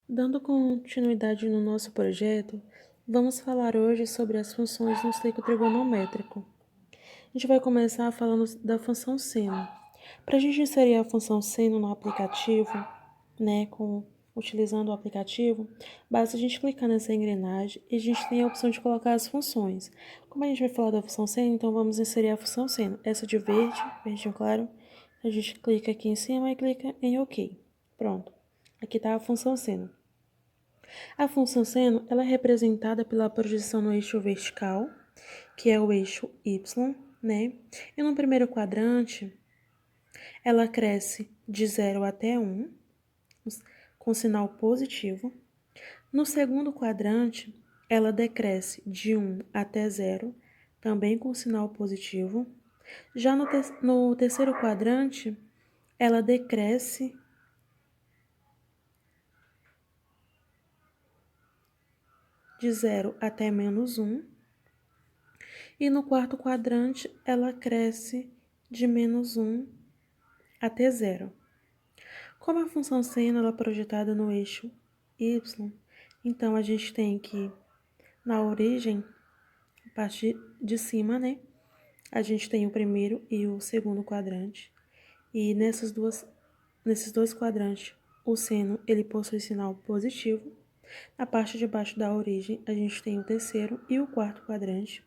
Dando continuidade no nosso projeto, vamos falar hoje sobre as funções no ciclo trigonométrico. A gente vai começar falando da função seno. Para a gente inserir a função seno no aplicativo, utilizando o aplicativo, basta a gente clicar nessa engrenagem e a gente tem a opção de colocar as funções. Como a gente vai falar da função seno, então vamos inserir a função seno. Essa de verde, verdinho claro, a gente clica aqui em cima e clica em OK. Pronto. Aqui está a função seno. A função seno ela é representada pela projeção no eixo vertical, que é o eixo Y, né? E no primeiro quadrante, ela cresce de 0 até 1, com sinal positivo. No segundo quadrante, ela decresce de 1 até 0, também com sinal positivo. Já no terceiro quadrante, ela decresce de 0 até menos 1. E no quarto quadrante, ela cresce de menos 1 até 0. Como a função seno ela é projetada no eixo y, então a gente tem que, na origem, a parte de cima, né? A gente tem o primeiro e o segundo quadrante. E nesses dois quadrantes, o seno ele possui sinal positivo. Na parte de baixo da origem, a gente tem o terceiro e o quarto quadrante.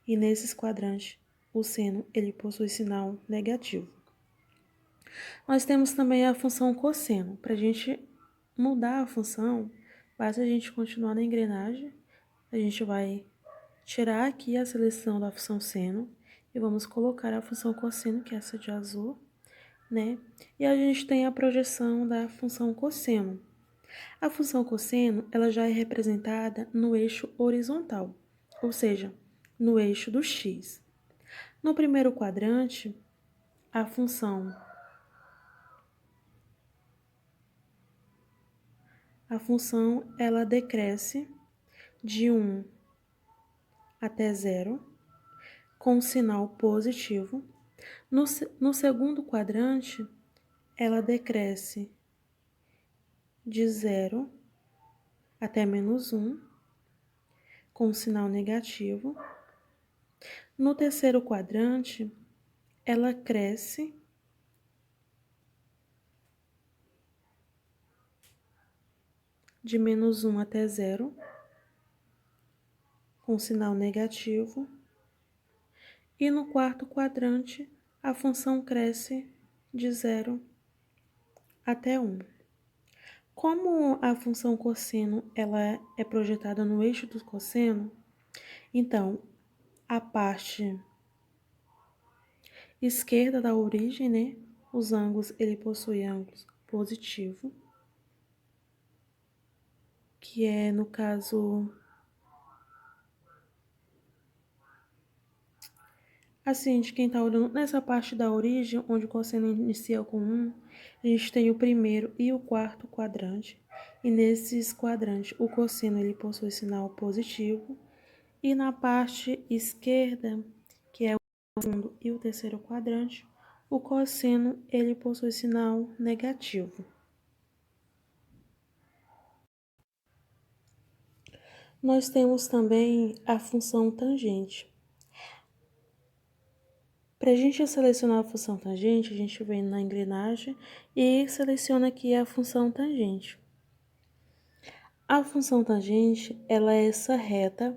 E nesses quadrantes, o seno ele possui sinal negativo. Nós temos também a função cosseno. Para a gente mudar a função, basta a gente continuar na engrenagem. A gente vai tirar aqui a seleção da função seno e vamos colocar a função cosseno, que é essa de azul, né? E a gente tem a projeção da função cosseno. A função cosseno, ela já é representada no eixo horizontal, ou seja, no eixo do x. No primeiro quadrante, a função ela decresce de 1 até 0, com sinal positivo. No segundo quadrante, ela decresce de 0 até menos 1, com sinal negativo. No terceiro quadrante, ela cresce de menos 1 até 0, com sinal negativo. E no quarto quadrante, a função cresce de 0 até 1. Como a função cosseno ela é projetada no eixo do cosseno, então a parte esquerda da origem, né, os ângulos, ele possui ângulos positivo, que é no caso assim, de quem está olhando nessa parte da origem, onde o cosseno inicia com 1, a gente tem o primeiro e o quarto quadrante. E nesses quadrantes, o cosseno ele possui sinal positivo. E na parte esquerda, que é o segundo e o terceiro quadrante, o cosseno ele possui sinal negativo. Nós temos também a função tangente. Para a gente selecionar a função tangente, a gente vem na engrenagem e seleciona aqui a função tangente. A função tangente, ela é essa reta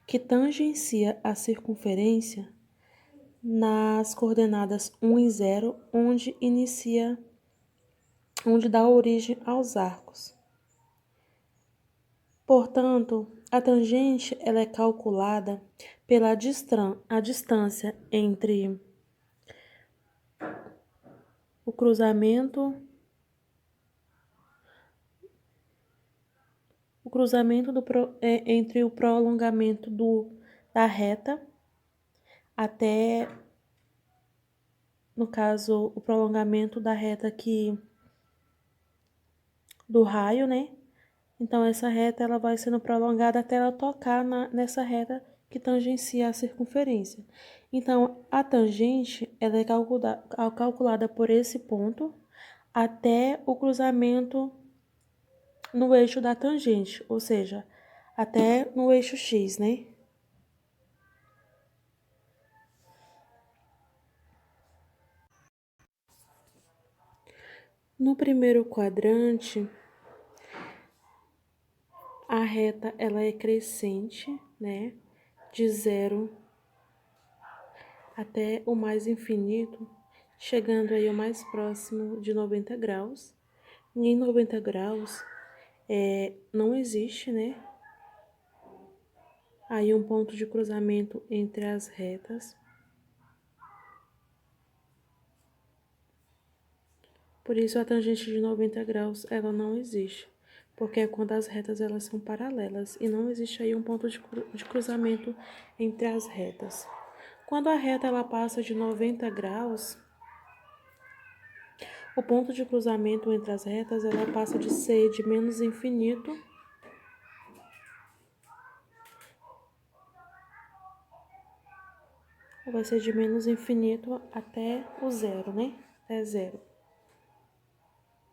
que tangencia a circunferência nas coordenadas 1 e 0, onde dá origem aos arcos. Portanto, a tangente ela é calculada pela a distância entre o cruzamento entre o prolongamento da reta até, no caso, o prolongamento da reta aqui do raio, né? Então, essa reta ela vai sendo prolongada até ela tocar nessa reta que tangencia a circunferência. Então, a tangente ela é calculada por esse ponto até o cruzamento no eixo da tangente, ou seja, até no eixo X, né? No primeiro quadrante, a reta ela é crescente, né? De 0 até o mais infinito, chegando aí ao mais próximo de 90 graus. E em 90 graus não existe, né? Aí um ponto de cruzamento entre as retas. Por isso a tangente de 90 graus ela não existe, porque é quando as retas elas são paralelas e não existe aí um ponto de cruzamento entre as retas. Quando a reta ela passa de 90 graus, o ponto de cruzamento entre as retas ela passa de ser de menos infinito vai ser de menos infinito até o zero, né? Até zero.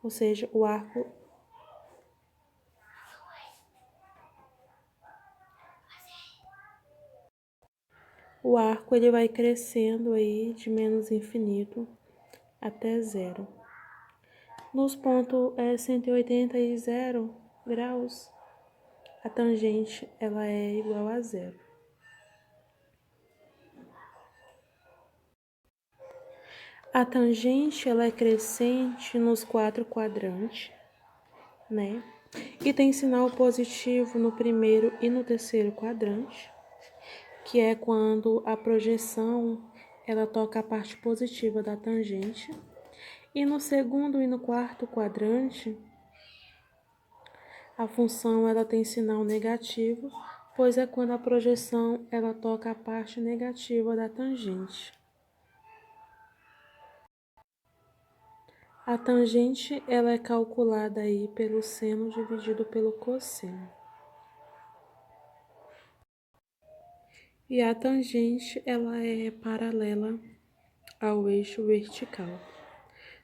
Ou seja, o arco ele vai crescendo aí de menos infinito até zero. Nos pontos 180 e 0 graus, a tangente ela é igual a zero. A tangente ela é crescente nos 4 quadrantes, né? E tem sinal positivo no primeiro e no terceiro quadrante, que é quando a projeção ela toca a parte positiva da tangente. E no segundo e no quarto quadrante, a função ela tem sinal negativo, pois é quando a projeção ela toca a parte negativa da tangente. A tangente ela é calculada aí pelo seno dividido pelo cosseno. E a tangente ela é paralela ao eixo vertical.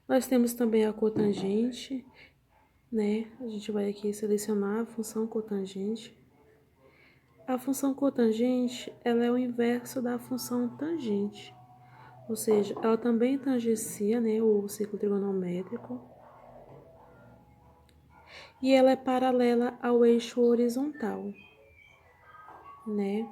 Nós temos também a cotangente, né? A gente vai aqui selecionar a função cotangente. A função cotangente ela é o inverso da função tangente, ou seja, ela também tangencia, né, o ciclo trigonométrico, e ela é paralela ao eixo horizontal, né?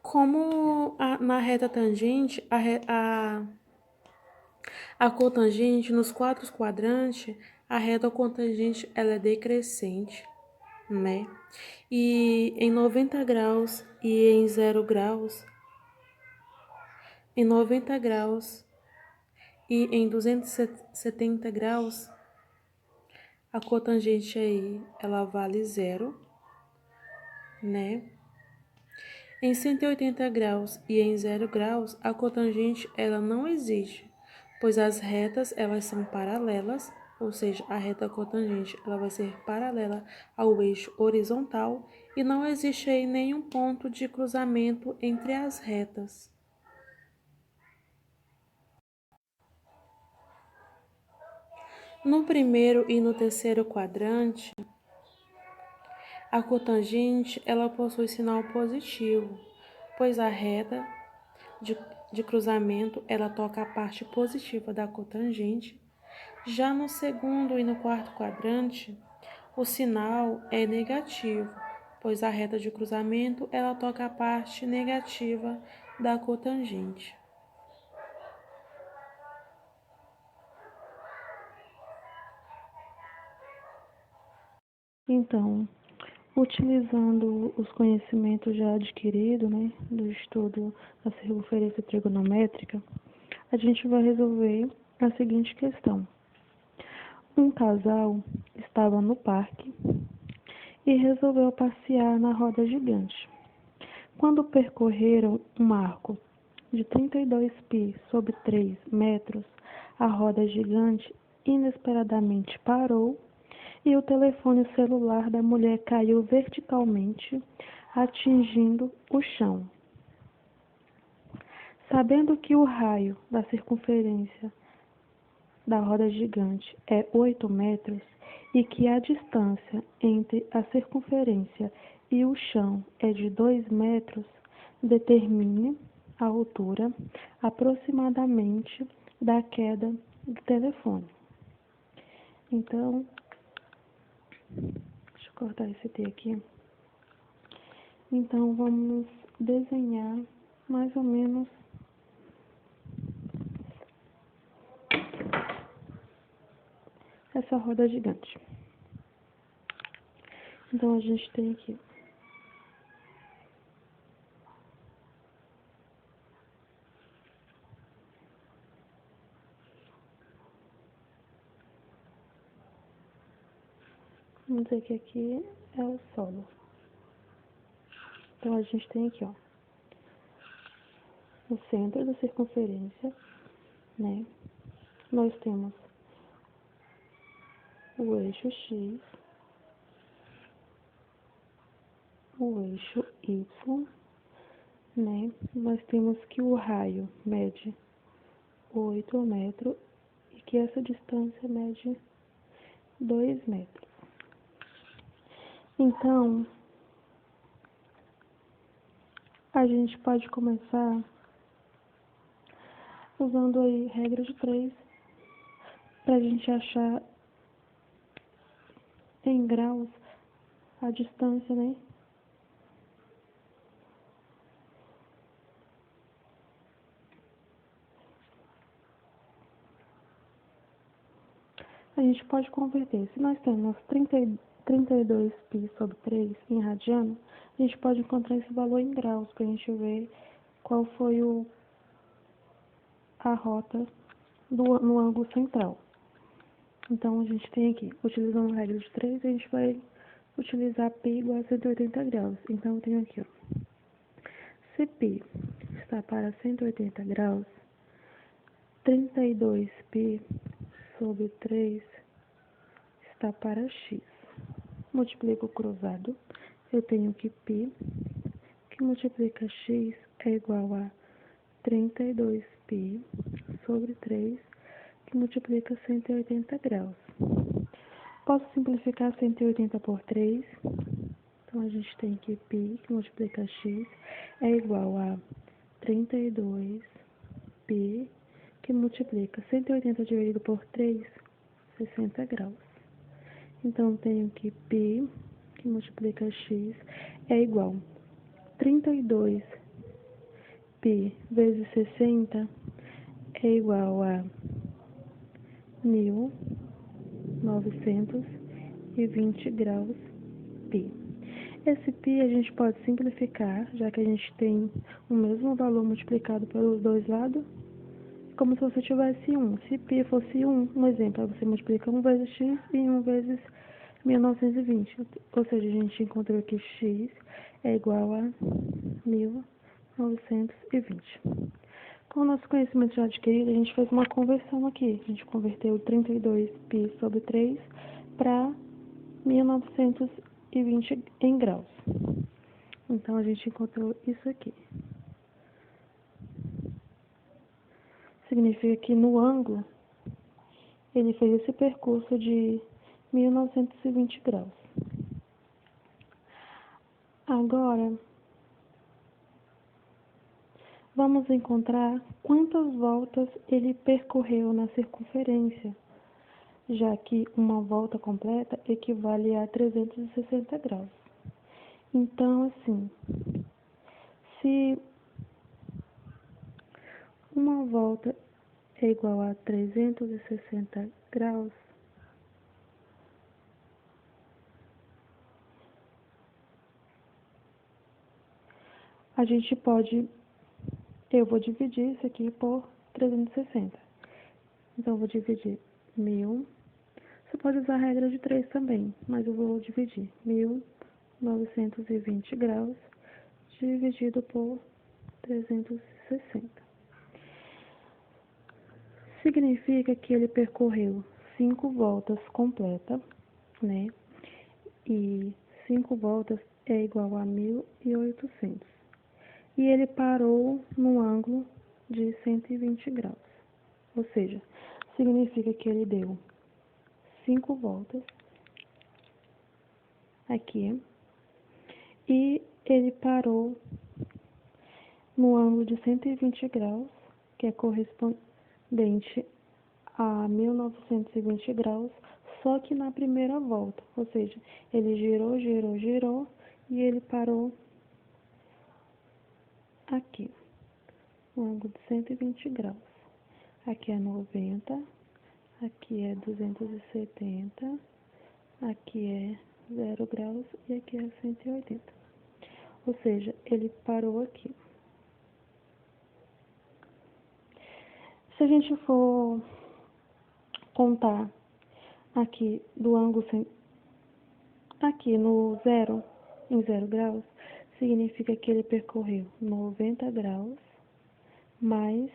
Como na reta tangente, a cotangente, nos 4 quadrantes, a reta cotangente ela é decrescente, né? E em 90 graus e em 0 graus, em 90 graus e em 270 graus, a cotangente aí, ela vale 0, né? Em 180 graus e em 0 graus, a cotangente ela não existe, pois as retas elas são paralelas, ou seja, a reta cotangente ela vai ser paralela ao eixo horizontal e não existe aí nenhum ponto de cruzamento entre as retas. No primeiro e no terceiro quadrante, a cotangente ela possui sinal positivo, pois a reta de cruzamento ela toca a parte positiva da cotangente. Já no segundo e no quarto quadrante, o sinal é negativo, pois a reta de cruzamento ela toca a parte negativa da cotangente. Então, utilizando os conhecimentos já adquiridos, né, do estudo da circunferência trigonométrica, a gente vai resolver a seguinte questão. Um casal estava no parque e resolveu passear na roda gigante. Quando percorreram um arco de 32 pi sobre 3 metros, a roda gigante inesperadamente parou e o telefone celular da mulher caiu verticalmente, atingindo o chão. Sabendo que o raio da circunferência da roda gigante é 8 metros e que a distância entre a circunferência e o chão é de 2 metros, determine a altura aproximadamente da queda do telefone. Então, deixa eu cortar esse T aqui. Então, vamos desenhar mais ou menos essa roda gigante. Então, a gente tem aqui vamos dizer que aqui é o solo. Então, a gente tem aqui, ó, o centro da circunferência, né? Nós temos o eixo X, o eixo Y, né? Nós temos que o raio mede 8 metros e que essa distância mede 2 metros. Então, a gente pode começar usando aí regra de 3 para a gente achar em graus a distância, né? A gente pode converter. Se nós temos 32 π sobre 3 em radiano, a gente pode encontrar esse valor em graus para a gente ver qual foi a rota no ângulo central. Então, a gente tem aqui, utilizando a regra de 3, a gente vai utilizar π igual a 180 graus. Então, eu tenho aqui, ó, se π está para 180 graus, 32 π sobre 3 está para x. Multiplico o cruzado, eu tenho que π, que multiplica x, é igual a 32 π sobre 3, que multiplica 180 graus. Posso simplificar 180 por 3, então a gente tem que π, que multiplica x, é igual a 32 π, que multiplica 180 dividido por 3, 60 graus. Então, tenho que π, que multiplica x, é igual a 32 π vezes 60 é igual a 1920 graus π. Esse π a gente pode simplificar, já que a gente tem o mesmo valor multiplicado pelos dois lados, como se você tivesse 1. Se π fosse 1, um exemplo, você multiplica 1 vezes x e 1 vezes 1920. Ou seja, a gente encontrou que x é igual a 1920. Com o nosso conhecimento já adquirido, a gente fez uma conversão aqui. A gente converteu 32 π sobre 3 para 1920 em graus. Então, a gente encontrou isso aqui. Significa que no ângulo, ele fez esse percurso de 1920 graus. Agora, vamos encontrar quantas voltas ele percorreu na circunferência, já que uma volta completa equivale a 360 graus. Então, assim, se uma volta é igual a 360 graus, a gente pode, eu vou dividir isso aqui por 360. Então, eu vou dividir 1000. Você pode usar a regra de 3 também, mas eu vou dividir 1920 graus dividido por 360. Significa que ele percorreu 5 voltas completas, né? E 5 voltas é igual a 1800. E ele parou no ângulo de 120 graus. Ou seja, significa que ele deu 5 voltas aqui e ele parou no ângulo de 120 graus, que é correspondente a 1920 graus, só que na primeira volta. Ou seja, ele girou, girou, girou e ele parou aqui, no ângulo de 120 graus. Aqui é 90, aqui é 270, aqui é 0 graus e aqui é 180. Ou seja, ele parou aqui. Se a gente for contar aqui do ângulo, aqui no zero, em 0 graus, significa que ele percorreu 90 graus mais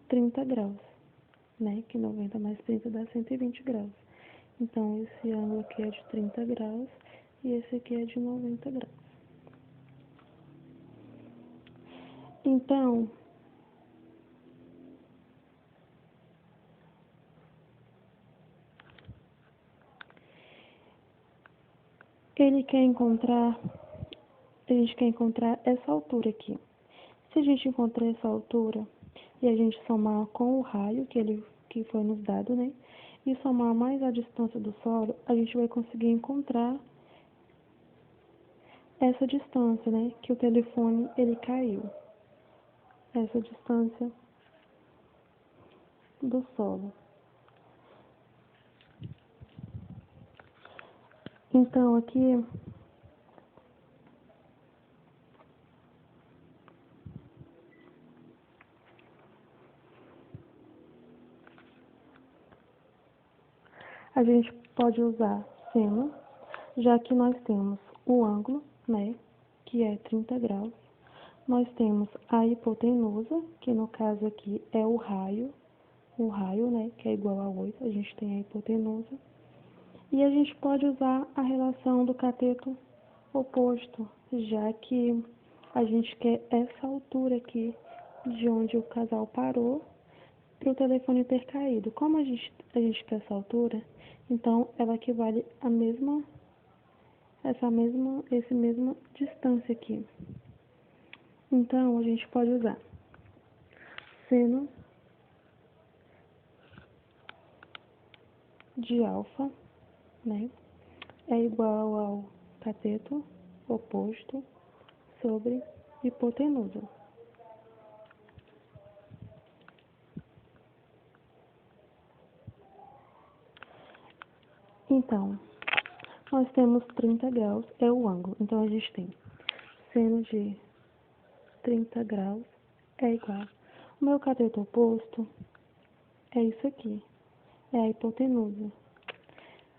30 graus, né? Que 90 mais 30 dá 120 graus. Então, esse ângulo aqui é de 30 graus e esse aqui é de 90 graus. Então, a gente quer encontrar essa altura aqui. Se a gente encontrar essa altura e a gente somar com o raio que foi nos dado, né? E somar mais a distância do solo, a gente vai conseguir encontrar essa distância, né? Que o telefone ele caiu. Essa distância do solo. Então, aqui a gente pode usar seno, já que nós temos o ângulo, né, que é 30 graus. Nós temos a hipotenusa, que no caso aqui é o raio, né, que é igual a 8, a gente tem a hipotenusa. E a gente pode usar a relação do cateto oposto, já que a gente quer essa altura aqui, de onde o casal parou, para o telefone ter caído. Como a gente quer essa altura, então ela equivale a essa mesma distância aqui. Então, a gente pode usar seno de alfa, né, é igual ao cateto oposto sobre hipotenusa. Então, nós temos 30 graus, é o ângulo. Então, a gente tem seno de 30 graus é igual. O meu cateto oposto é isso aqui, é a hipotenusa.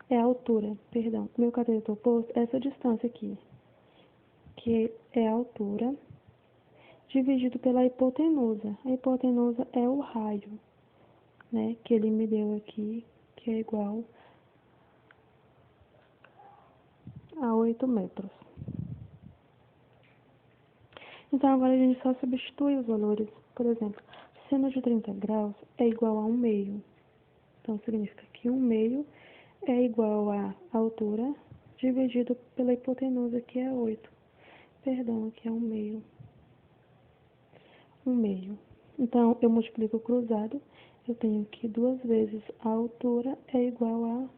É a altura, perdão. O meu cateto oposto é essa distância aqui, que é a altura, dividido pela hipotenusa. A hipotenusa é o raio, né, que ele me deu aqui, que é igual a 8 metros. Então, agora a gente só substitui os valores. Por exemplo, seno de 30 graus é igual a 1 meio. Então, significa que 1 meio é igual a altura dividido pela hipotenusa, que é 8. Perdão, aqui é 1 meio. 1 meio. Então, eu multiplico o cruzado, eu tenho que 2 vezes a altura é igual a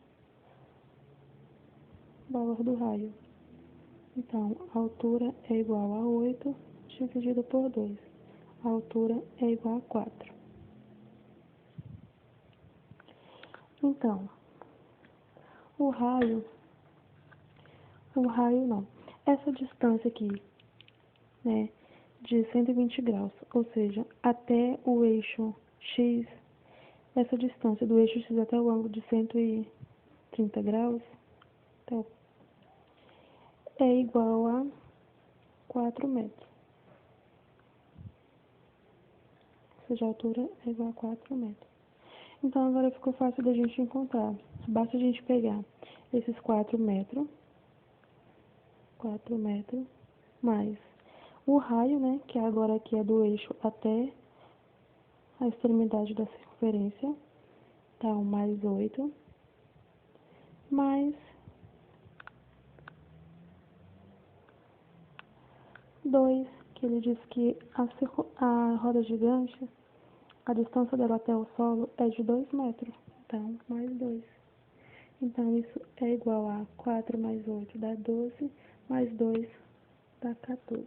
valor do raio. Então, a altura é igual a 8 dividido por 2. A altura é igual a 4. Então, o raio não. Essa distância aqui, né, de 120 graus, ou seja, até o eixo X, essa distância do eixo X até o ângulo de 130 graus, então, é igual a 4 metros. Ou seja, a altura é igual a 4 metros. Então, agora ficou fácil da gente encontrar. Basta a gente pegar esses 4 metros, mais O raio, né, que agora aqui é do eixo até a extremidade da circunferência, então, mais 8, mais 2, que ele diz que a roda gigante, a distância dela até o solo é de 2 metros, então, mais 2. Então, isso é igual a 4 mais 8 dá 12, mais 2 dá 14.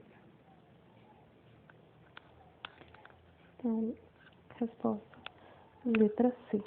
Então, resposta, letra C.